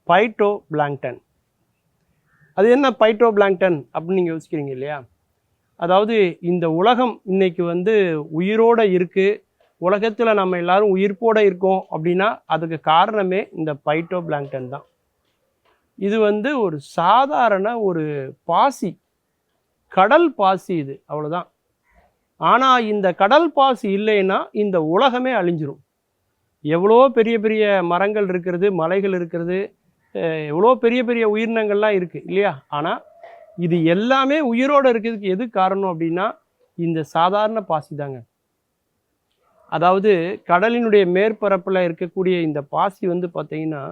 Phyto plankton. அது என்ன phyto plankton அப்படின்னு நீங்கள் யோசிக்கிறீங்க இல்லையா? அதாவது இந்த உலகம் இன்னைக்கு வந்து உயிரோடு இருக்குது, உலகத்தில் நம்ம எல்லாரும் உயிர்ப்போடு இருக்கோம் அப்படின்னா அதுக்கு காரணமே இந்த பைட்டோ பிளாங்டன் தான். இது வந்து ஒரு சாதாரண ஒரு பாசி, கடல் பாசி இது, அவ்வளோதான். ஆனால் இந்த கடல் பாசி இல்லைன்னா இந்த உலகமே அழிஞ்சிரும். எவ்வளோ பெரிய பெரிய மரங்கள் இருக்கிறது, மலைகள் இருக்கிறது, எவ்வளோ பெரிய பெரிய உயிரினங்கள்லாம் இருக்குது இல்லையா? ஆனால் இது எல்லாமே உயிரோடு இருக்கிறதுக்கு எது காரணம் அப்படின்னா இந்த சாதாரண பாசி தாங்க. அதாவது கடலினுடைய மேற்பரப்பில் இருக்கக்கூடிய இந்த பாசி வந்து பார்த்திங்கன்னா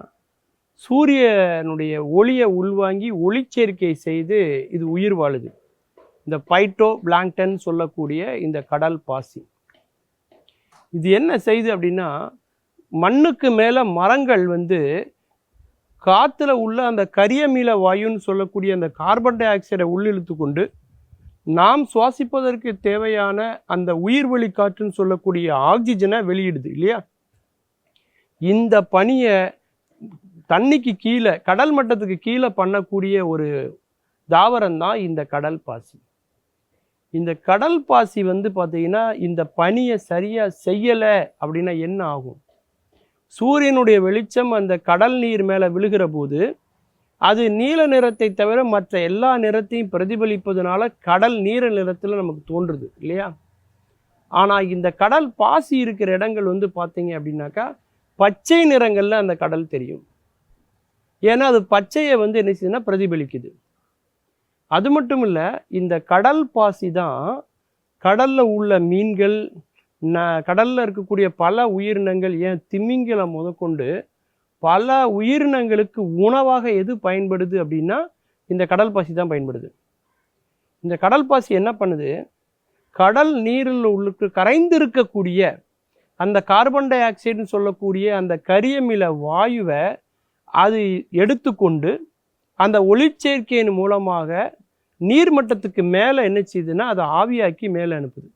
சூரியனுடைய ஒளியை உள்வாங்கி ஒளிச்சேர்க்கை செய்து இது உயிர் வாழுது. இந்த பைட்டோ பிளாங்டன் சொல்லக்கூடிய இந்த கடல் பாசி இது என்ன செய்யுது அப்படின்னா, மண்ணுக்கு மேலே மரங்கள் வந்து காற்றுல உள்ள அந்த கரியமில வாயுன்னு சொல்லக்கூடிய அந்த கார்பன் டை ஆக்சைடை உள்ளிழுத்து கொண்டு நாம் சுவாசிப்பதற்கு தேவையான அந்த உயிர்வெளி காற்றுன்னு சொல்லக்கூடிய ஆக்சிஜனை வெளியிடுது இல்லையா? இந்த பணியை தண்ணிக்கு கீழே, கடல் மட்டத்துக்கு கீழே பண்ணக்கூடிய ஒரு தாவரம் தான் இந்த கடல் பாசி. இந்த கடல் பாசி வந்து பார்த்தீங்கன்னா இந்த பணியை சரியாக செய்யலை அப்படின்னா என்ன ஆகும்? சூரியனுடைய வெளிச்சம் அந்த கடல் நீர் மேலே விழுகிற போது அது நீல நிறத்தை தவிர மற்ற எல்லா நிறத்தையும் பிரதிபலிப்பதனால கடல் நீல நிறத்தில் நமக்கு தோன்றுது இல்லையா? ஆனால் இந்த கடல் பாசி இருக்கிற இடங்கள் வந்து பார்த்தீங்க அப்படின்னாக்கா பச்சை நிறங்களில் அந்த கடல் தெரியும். ஏன்னா அது பச்சையை வந்து என்ன செய்யுதுன்னா பிரதிபலிக்குது. அது மட்டும் இல்லை, இந்த கடல் பாசி தான் கடலில் உள்ள மீன்கள், கடலில் இருக்கக்கூடிய பல உயிரினங்கள், ஏன் திமிங்கலம் முதற்கொண்டு பல உயிரினங்களுக்கு உணவாக எது பயன்படுது அப்படின்னா இந்த கடல் பாசி தான் பயன்படுது. இந்த கடல் பாசி என்ன பண்ணுது? கடல் நீரில் உள்ள கரைந்திருக்கக்கூடிய அந்த கார்பன் டை ஆக்சைடுன்னு சொல்லக்கூடிய அந்த கரியமில வாயுவை அது எடுத்துக்கொண்டு அந்த ஒளிச்சேர்க்கையின் மூலமாக நீர்மட்டத்துக்கு மேலே என்ன செய்யுதுன்னா அதை ஆவியாக்கி மேலே அனுப்புது.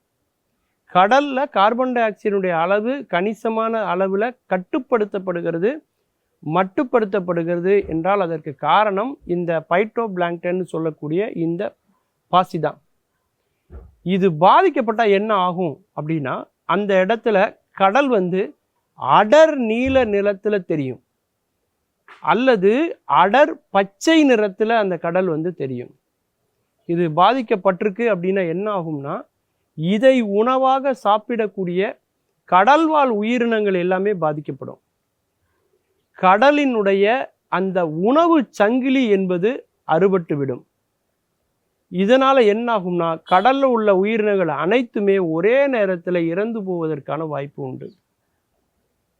கடலில் கார்பன் டை ஆக்சைடுடைய அளவு கணிசமான அளவில் கட்டுப்படுத்தப்படுகிறது, மட்டுப்படுத்தப்படுகிறது என்றால் அதற்கு காரணம் இந்த பைட்டோ பிளாங்டன் சொல்லக்கூடிய இந்த பாசி தான். இது பாதிக்கப்பட்டால் என்ன ஆகும் அப்படின்னா, அந்த இடத்துல கடல் வந்து அடர் நீல நிறத்தில் தெரியும், அல்லது அடர் பச்சை நிறத்தில் அந்த கடல் வந்து தெரியும். இது பாதிக்கப்பட்டிருக்கு அப்படின்னா என்ன ஆகும்னா, இதை உணவாக சாப்பிடக்கூடிய கடல்வாழ் உயிரினங்கள் எல்லாமே பாதிக்கப்படும். கடலினுடைய அந்த உணவு சங்கிலி என்பது அறுபட்டுவிடும். இதனால் என்ன ஆகும்னா, கடலில் உள்ள உயிரினங்கள் அனைத்துமே ஒரே நேரத்தில் இறந்து போவதற்கான வாய்ப்பு உண்டு.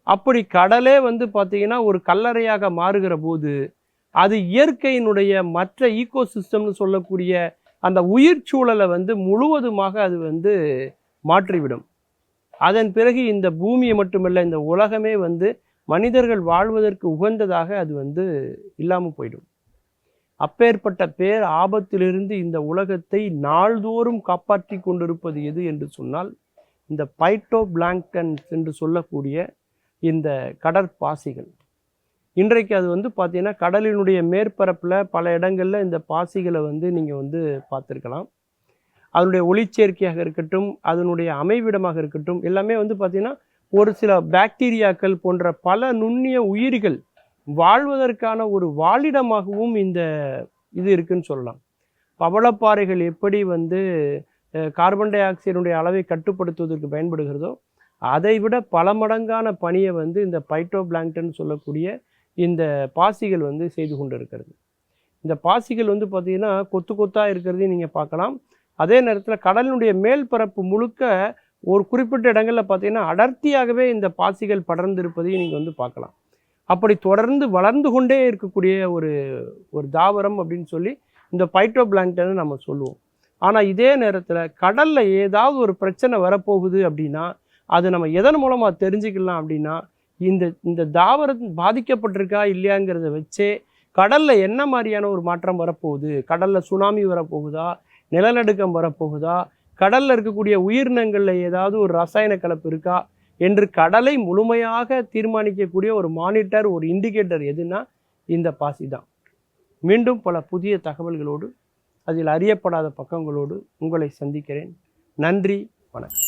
அப்படி கடலே வந்து பார்த்தீங்கன்னா ஒரு கல்லறையாக மாறுகிற போது அது இயற்கையினுடைய மற்ற ஈகோசிஸ்டம்னு சொல்லக்கூடிய அந்த உயிர் சூழலை வந்து முழுவதுமாக அது வந்து மாற்றிவிடும். அதன் பிறகு இந்த பூமியை மட்டுமல்ல, இந்த உலகமே வந்து மனிதர்கள் வாழ்வதற்கு உகந்ததாக அது வந்து இல்லாமல் போயிடும். அப்பேற்பட்ட பேர் ஆபத்திலிருந்து இந்த உலகத்தை நாள்தோறும் காப்பாற்றி கொண்டிருப்பது எது என்று சொன்னால் இந்த பைட்டோ பிளாங்டன் என்று சொல்லக்கூடிய இந்த கடற்பாசிகள். இன்றைக்கு அது வந்து பார்த்தீங்கன்னா கடலினுடைய மேற்பரப்பில் பல இடங்களில் இந்த பாசிகளை வந்து நீங்கள் வந்து பார்த்துருக்கலாம். அதனுடைய ஒளிச்சேர்க்கையாக இருக்கட்டும், அதனுடைய அமைவிடமாக இருக்கட்டும், எல்லாமே வந்து பார்த்திங்கன்னா ஒரு சில பாக்டீரியாக்கள் போன்ற பல நுண்ணிய உயிரிகள் வாழ்வதற்கான ஒரு வாழிடமாகவும் இந்த இது இருக்குன்னு சொல்லலாம். பவளப்பாறைகள் எப்படி வந்து கார்பன் டை ஆக்சைடுடைய அளவை கட்டுப்படுத்துவதற்கு பயன்படுகிறதோ அதை விட பல மடங்கான பணியை வந்து இந்த பைட்டோ பிளாங்டன் சொல்லக்கூடிய இந்த பாசிகள் வந்து செய்து கொண்டு இருக்கிறது. இந்த பாசிகள் வந்து பார்த்திங்கன்னா கொத்து கொத்தாக இருக்கிறதையும் நீங்கள் பார்க்கலாம். அதே நேரத்தில் கடலினுடைய மேல் பரப்பு முழுக்க ஒரு குறிப்பிட்ட இடங்களில் பார்த்திங்கன்னா அடர்த்தியாகவே இந்த பாசிகள் படர்ந்து இருப்பதையும் நீங்கள் வந்து பார்க்கலாம். அப்படி தொடர்ந்து வளர்ந்து கொண்டே இருக்கக்கூடிய ஒரு தாவரம் அப்படின்னு சொல்லி இந்த பைட்டோ பிளாங்டனை நம்ம சொல்லுவோம். ஆனால் இதே நேரத்தில் கடலில் ஏதாவது ஒரு பிரச்சனை வரப்போகுது அப்படின்னா அது நம்ம எதன் மூலமாக தெரிஞ்சுக்கலாம் அப்படின்னா இந்த தாவரம் பாதிக்கப்பட்டிருக்கா இல்லையாங்கிறத வச்சே கடலில் என்ன மாதிரியான ஒரு மாற்றம் வரப்போகுது, கடலில் சுனாமி வரப்போகுதா, நிலநடுக்கம் வரப்போகுதா, கடலில் இருக்கக்கூடிய உயிரினங்களில் ஏதாவது ஒரு ரசாயன கலப்பு இருக்கா என்று கடலை முழுமையாக தீர்மானிக்கக்கூடிய ஒரு மானிட்டர், ஒரு இண்டிகேட்டர் எதுனா இந்த பாசி தான். மீண்டும் பல புதிய தகவல்களோடு, அதில் அறியப்படாத பக்கங்களோடு உங்களை சந்திக்கிறேன். நன்றி, வணக்கம்.